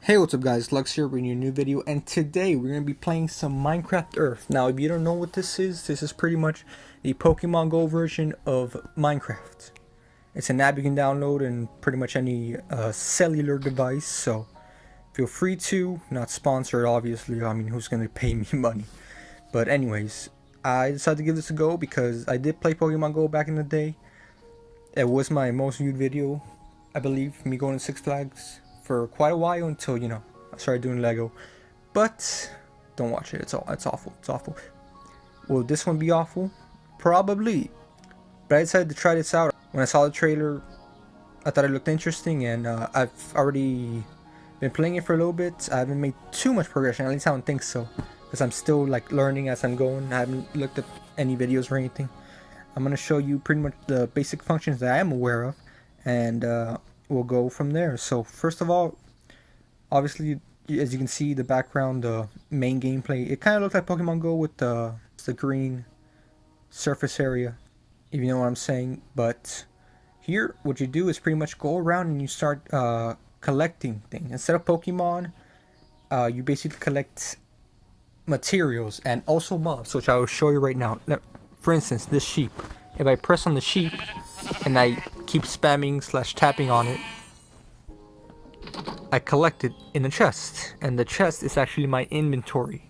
Hey, what's up guys, Luckz here bringing you a new video, and today we're going to be playing some Minecraft Earth. Now if you don't know what this is pretty much the Pokemon Go version of Minecraft. It's an app you can download in pretty much any cellular device, so feel free to. Not sponsored obviously, I mean who's going to pay me money. But anyways, I decided to give this a go because I did play Pokemon Go back in the day. It was my most viewed video, I believe, me going to Six Flags for quite a while until, you know, I started doing Lego. But don't watch it. It's awful. It's awful. Will this one be awful? Probably. But I decided to try this out. When I saw the trailer, I thought it looked interesting, and I've already been playing it for a little bit. I haven't made too much progression. At least I don't think so, because I'm still like learning as I'm going. I haven't looked at any videos or anything. I'm gonna show you pretty much the basic functions that I am aware of, and we'll go from there. So first of all, obviously, as you can see, the background, the main gameplay, it kind of looks like Pokemon Go with the green surface area, if you know what I'm saying. But here, what you do is pretty much go around and you start collecting things. Instead of Pokemon, you basically collect materials and also mobs, which I will show you right now. For instance, this sheep. If I press on the sheep and I keep spamming / tapping on it, I collect it in a chest, and the chest is actually my inventory.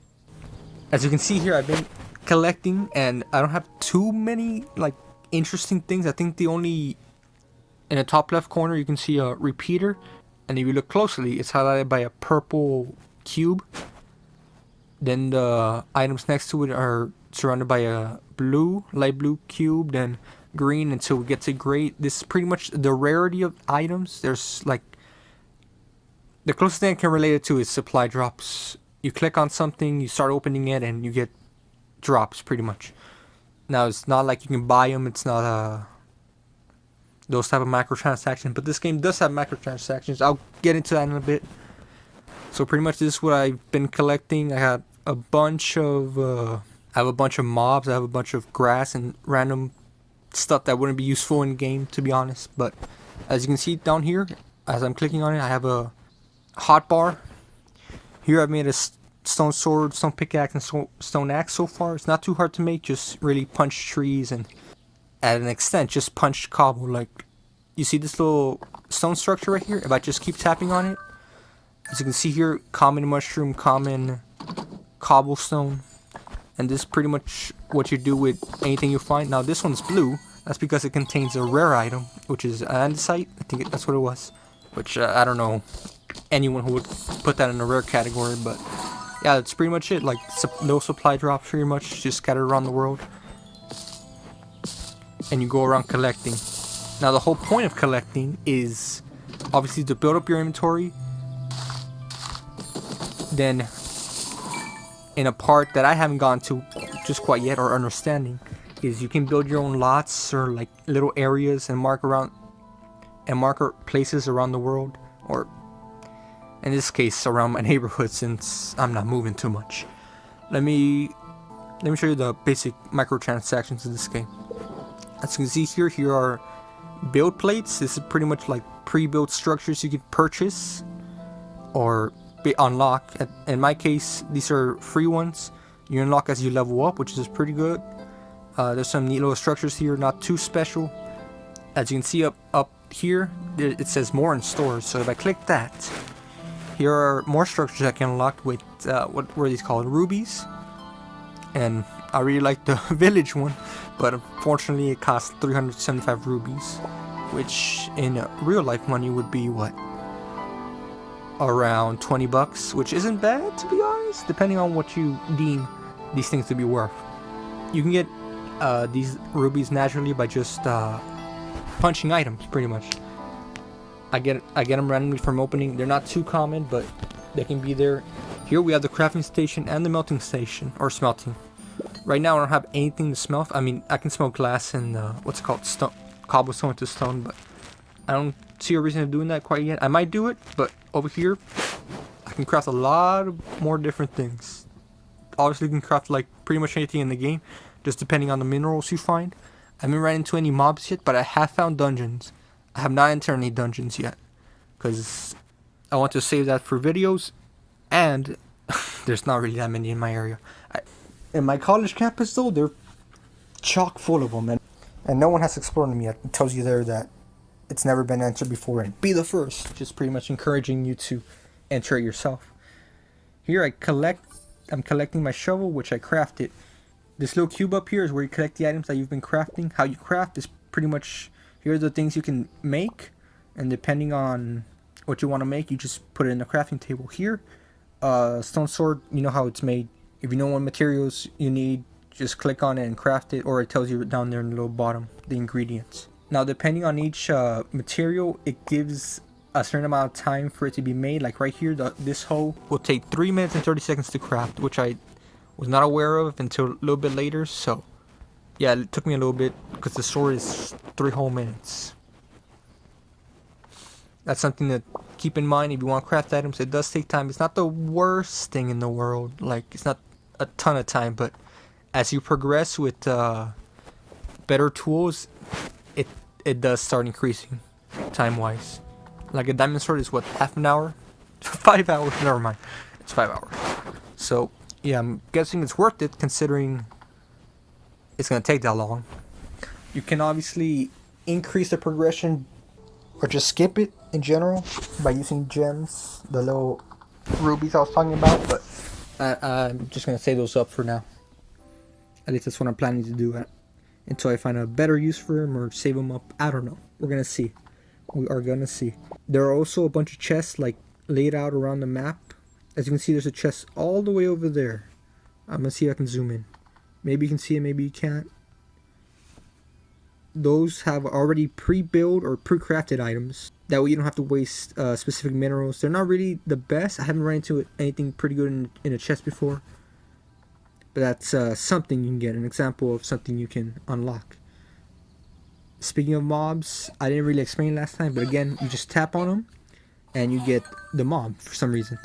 As you can see here, I've been collecting, and I don't have too many like interesting things. I think the only, in the top left corner, you can see a repeater, and if you look closely, it's highlighted by a purple cube. Then the items next to it are surrounded by a light blue cube, then green until we get to gray. This is pretty much the rarity of items. There's like, the closest thing I can relate it to is supply drops. You click on something, you start opening it, and you get drops pretty much. Now it's not like you can buy them. It's not those type of microtransactions, but this game does have microtransactions. I'll get into that in a bit. So pretty much this is what I've been collecting. I have a bunch of mobs. I have a bunch of grass and random stuff that wouldn't be useful in game, to be honest. But as you can see down here, as I'm clicking on it, I have a hotbar. Here I've made a stone sword, stone pickaxe, and stone axe so far. It's not too hard to make. Just really punch trees, and at an extent, just punch cobble. Like, you see this little stone structure right here? If I just keep tapping on it, as you can see here, common mushroom, common cobblestone. And this is pretty much what you do with anything you find. Now this one's blue. That's because it contains a rare item, which is andesite. I think that's what it was. Which I don't know anyone who would put that in a rare category, but yeah, that's pretty much it. Like, no supply drops pretty much, just scattered around the world. And you go around collecting. Now the whole point of collecting is obviously to build up your inventory. Then, in a part that I haven't gone to just quite yet or understanding, is you can build your own lots or like little areas and mark places around the world, or in this case around my neighborhood, since I'm not moving too much. Let me show you the basic microtransactions of this game. As you can see here are build plates. This is pretty much like pre-built structures you can purchase or unlock. In my case, these are free ones. You unlock as you level up, which is pretty good. There's some neat little structures here, not too special. As you can see up here, it says more in stores. So if I click that, here are more structures I can unlock with what were these called? Rubies. And I really like the village one, but unfortunately it costs 375 rubies, which in real life money would be what? Around 20 bucks, which isn't bad, to be honest, depending on what you deem these things to be worth. You can get these rubies naturally by just punching items, pretty much. I get them randomly from opening. They're not too common, but they can be there. Here we have the crafting station and the melting station, or smelting. Right now I don't have anything to smelt. I mean, I can smelt glass and what's it called, cobblestone into stone, but I don't see a reason of doing that quite yet. I might do it, but over here I can craft a lot of more different things. Obviously you can craft like pretty much anything in the game, just depending on the minerals you find. I haven't ran into any mobs yet, but I have found dungeons. I have not entered any dungeons yet, because I want to save that for videos, and there's not really that many in my area. In my college campus though, they're chock full of them, and no one has explored them yet. It tells you there that it's never been entered before, and be the first. Just pretty much encouraging you to enter it yourself. Here I'm collecting my shovel, which I crafted. This little cube up here is where you collect the items that you've been crafting. How you craft is pretty much, here are the things you can make, and depending on what you want to make, you just put it in the crafting table. Here, stone sword, you know how it's made. If you know what materials you need, just click on it and craft it, or it tells you down there in the little bottom the ingredients. Now depending on each material, it gives a certain amount of time for it to be made. Like right here, this hoe will take 3 minutes and 30 seconds to craft, which I was not aware of until a little bit later. So yeah, it took me a little bit because the sword is 3 whole minutes. That's something to keep in mind if you want to craft items. It does take time. It's not the worst thing in the world. Like, it's not a ton of time, but as you progress with better tools, it does start increasing time-wise. Like a diamond sword is what, half an hour? 5 hours? Never mind. It's 5 hours. So yeah, I'm guessing it's worth it considering it's gonna take that long. You can obviously increase the progression or just skip it in general by using gems, the little rubies I was talking about, but I'm just gonna save those up for now. At least that's what I'm planning to do until I find a better use for them or save them up. I don't know. We're gonna see. We are gonna see. There are also a bunch of chests like laid out around the map. As you can see, there's a chest all the way over there. I'm gonna see if I can zoom in. Maybe you can see it, maybe you can't. Those have already pre-built or pre-crafted items. That way you don't have to waste specific minerals. They're not really the best. I haven't run into anything pretty good in a chest before. But that's something you can get. An example of something you can unlock. Speaking of mobs, I didn't really explain last time. But again, you just tap on them and you get the mob for some reason.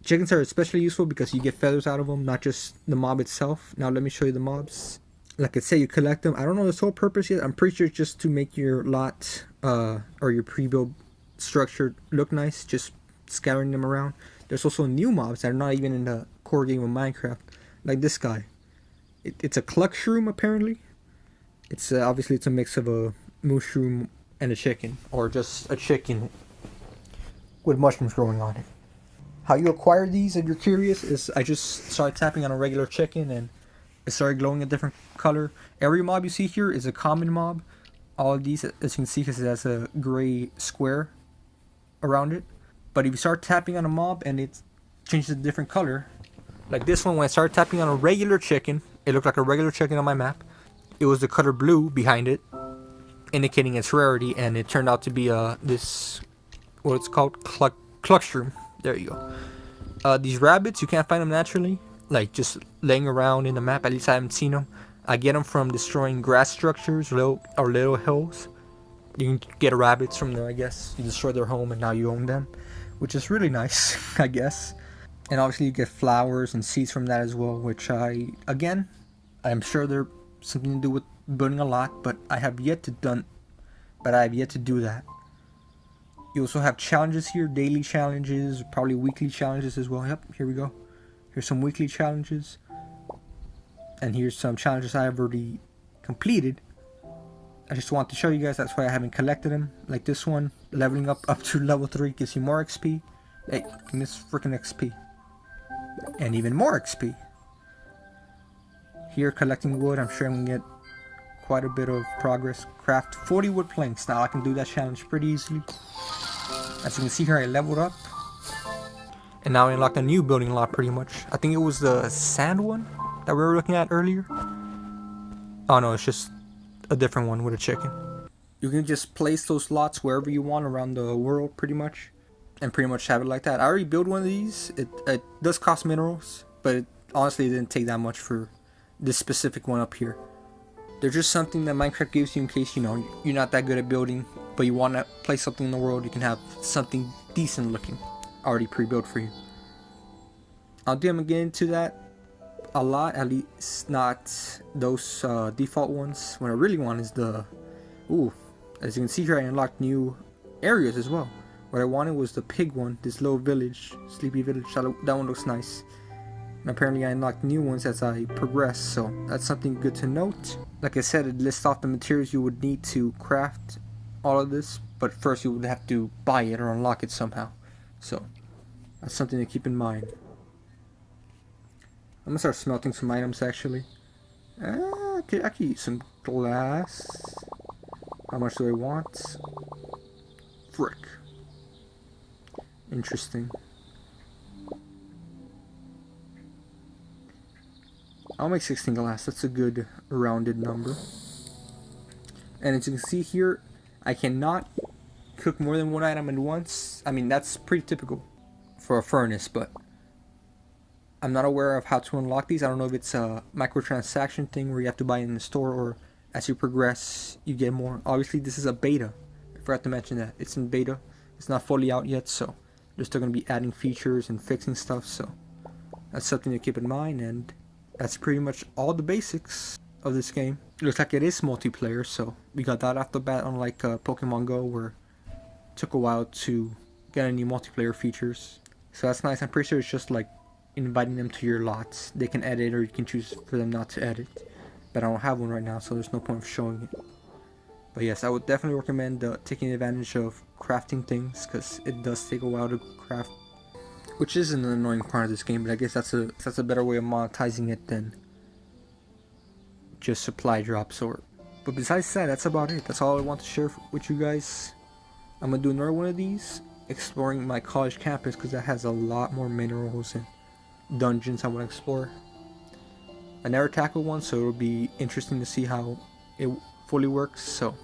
Chickens are especially useful because you get feathers out of them, not just the mob itself. Now let me show you the mobs. Like I say, you collect them. I don't know the sole purpose yet. I'm pretty sure it's just to make your lot or your pre-built structure look nice, just scattering them around. There's also new mobs that are not even in the core game of Minecraft, like this guy. It's a Luckz apparently. It's obviously it's a mix of a mushroom and a chicken, or just a chicken with mushrooms growing on it. How you acquire these, if you're curious, is I just started tapping on a regular chicken and it started glowing a different color. Every mob you see here is a common mob. All of these, as you can see, because it has a gray square around it. But if you start tapping on a mob and it changes a different color, like this one, when I started tapping on a regular chicken, it looked like a regular chicken on my map. It was the color blue behind it, indicating its rarity, and it turned out to be this, what it's called, Luckz. There you go. These rabbits, you can't find them naturally, like just laying around in the map. At least I haven't seen them. I get them from destroying grass structures or little hills. You can get rabbits from there, I guess. You destroy their home and now you own them, which is really nice, I guess. And obviously you get flowers and seeds from that as well, which I'm sure they're something to do with building a lot, but I have yet to do that. You also have challenges here, daily challenges, probably weekly challenges as well. Yep, here we go. Here's some weekly challenges. And here's some challenges I have already completed. I just want to show you guys, that's why I haven't collected them. Like this one, leveling up to level 3 gives you more XP. Hey, give me this freaking XP. And even more XP. Here, collecting wood, I'm sure I'm gonna get quite a bit of progress. Craft 40 wood planks. Now I can do that challenge pretty easily. As you can see here, I leveled up. And now I unlocked a new building lot pretty much. I think it was the sand one that we were looking at earlier. Oh no, it's just a different one with a chicken. You can just place those lots wherever you want around the world pretty much. And pretty much have it like that. I already built one of these. It does cost minerals, but honestly it didn't take that much for this specific one up here. They're just something that Minecraft gives you in case, you know, you're not that good at building, but you want to place something in the world. You can have something decent looking already pre-built for you. I'll get into that a lot, at least not those default ones. What I really want is the, as you can see here, I unlocked new areas as well, What I wanted was the pig one, this little village, sleepy village. That one looks nice. And apparently I unlocked new ones as I progress, so that's something good to note. Like I said, it lists off the materials you would need to craft all of this, but first you would have to buy it or unlock it somehow. So that's something to keep in mind. I'm gonna start smelting some items actually. I could use some glass. How much do I want? Frick. Interesting. I'll make 16 glass. That's a good rounded number. And as you can see here, I cannot cook more than one item at once. I mean, that's pretty typical for a furnace, but I'm not aware of how to unlock these. I don't know if it's a microtransaction thing where you have to buy it in the store, or as you progress, you get more. Obviously, this is a beta. I forgot to mention that. It's in beta. It's not fully out yet, so they're still going to be adding features and fixing stuff, so that's something to keep in mind, and that's pretty much all the basics of this game. It looks like it is multiplayer, so we got that off the bat, unlike Pokemon Go, where it took a while to get any multiplayer features. So that's nice. I'm pretty sure it's just like inviting them to your lots. They can edit, or you can choose for them not to edit. But I don't have one right now, so there's no point of showing it. But yes, I would definitely recommend taking advantage of crafting things, because it does take a while to craft, which is an annoying part of this game. But I guess that's a better way of monetizing it than just supply drops. But besides that, that's about it. That's all I want to share with you guys. I'm gonna do another one of these, exploring my college campus, because that has a lot more minerals and dungeons I want to explore. I never tackled one, so it'll be interesting to see how it fully works. So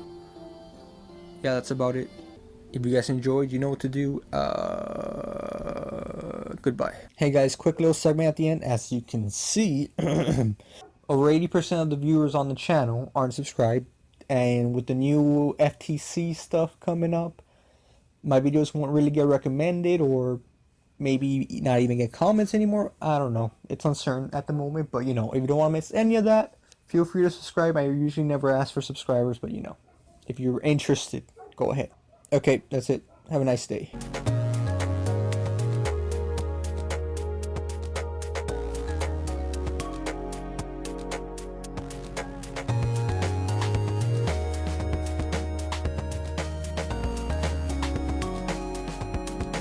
yeah, that's about it. If you guys enjoyed, you know what to do. Goodbye. Hey guys, quick little segment at the end. As you can see, over 80% of the viewers on the channel aren't subscribed, and with the new FTC stuff coming up, my videos won't really get recommended, or maybe not even get comments anymore. I don't know. It's uncertain at the moment, but you know, if you don't want to miss any of that, feel free to subscribe. I usually never ask for subscribers, but you know, if you're interested, go ahead. Okay, that's it. Have a nice day.